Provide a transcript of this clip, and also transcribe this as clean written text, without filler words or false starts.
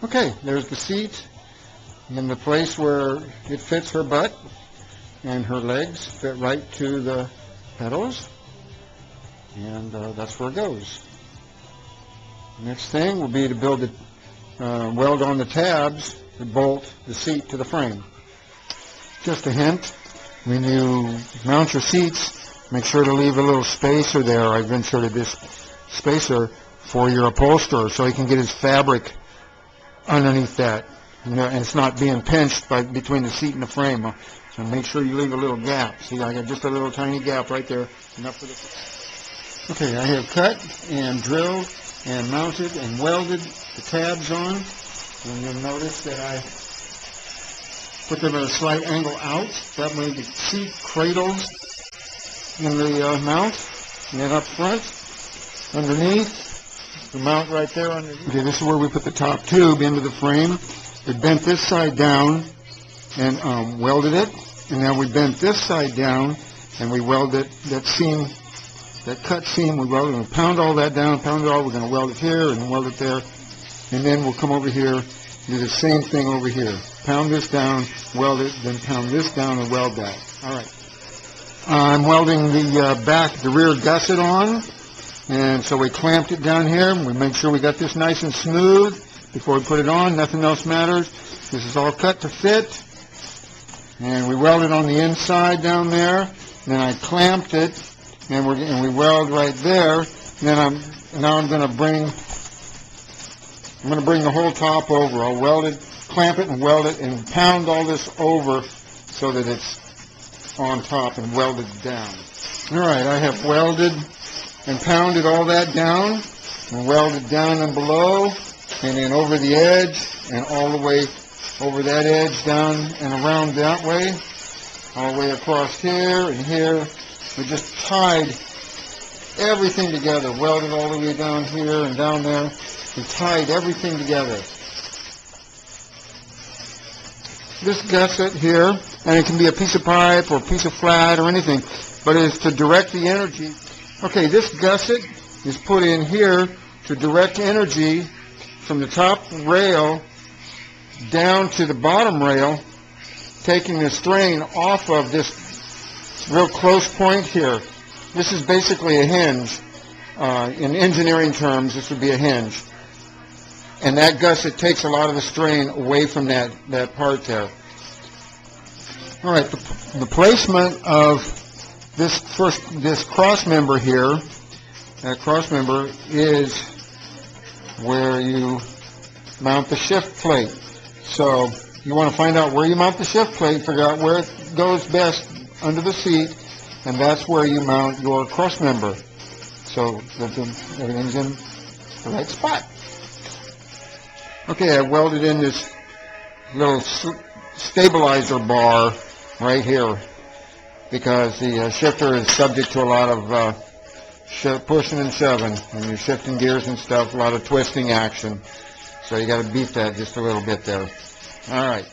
Okay, there's the seat in the place where it fits her butt, and her legs fit right to the pedals, and that's where it goes. Next thing will be to build weld on the tabs to bolt the seat to the frame. Just a hint, when you mount your seats, make sure to leave a little spacer there. I've inserted this spacer for your upholsterer so he can get his fabric underneath that, and it's not being pinched between the seat and the frame. So make sure you leave a little gap. See, I got just a little tiny gap right there, enough for the... Okay, I have cut and drilled and mounted and welded the tabs on, and you'll notice that I put them at a slight angle out. That way the seat cradles in the mount, and then up front, underneath, the mount right there underneath. Okay, this is where we put the top tube into the frame. We bent this side down and welded it, and now we bent this side down and we welded that seam, that cut seam. We welded and pound all that down, pound it all. We're going to weld it here and weld it there, and then we'll come over here, do the same thing over here. Pound this down, weld it, then pound this down and weld that. All right. I'm welding the rear gusset on, and so we clamped it down here. We make sure we got this nice and smooth before we put it on. Nothing else matters. This is all cut to fit. And we welded on the inside down there. Then I clamped it, and we weld right there. And then I'm going to bring the whole top over. I'll weld it, clamp it, and weld it, and pound all this over so that it's on top and welded down. All right, I have welded and pounded all that down, and welded down and below, and then over the edge, and all the way over that edge, down and around that way, all the way across here and here. We just tied everything together, welded all the way down here and down there. We tied everything together. This gusset here, and it can be a piece of pipe or a piece of flat or anything, but it is to direct the energy. Okay, this gusset is put in here to direct energy from the top rail down to the bottom rail, taking the strain off of this real close point here. This is basically a hinge. In engineering terms, this would be a hinge. And that gusset takes a lot of the strain away from that part there. All right, the placement of this cross member here, that cross member is where you mount the shift plate. So you want to find out where you mount the shift plate, figure out where it goes best under the seat, and that's where you mount your cross member, so that everything's in the right spot. Okay, I welded in this little stabilizer bar right here because the shifter is subject to a lot of pushing and shoving. When you're shifting gears and stuff, a lot of twisting action. So you got to beat that just a little bit there. All right.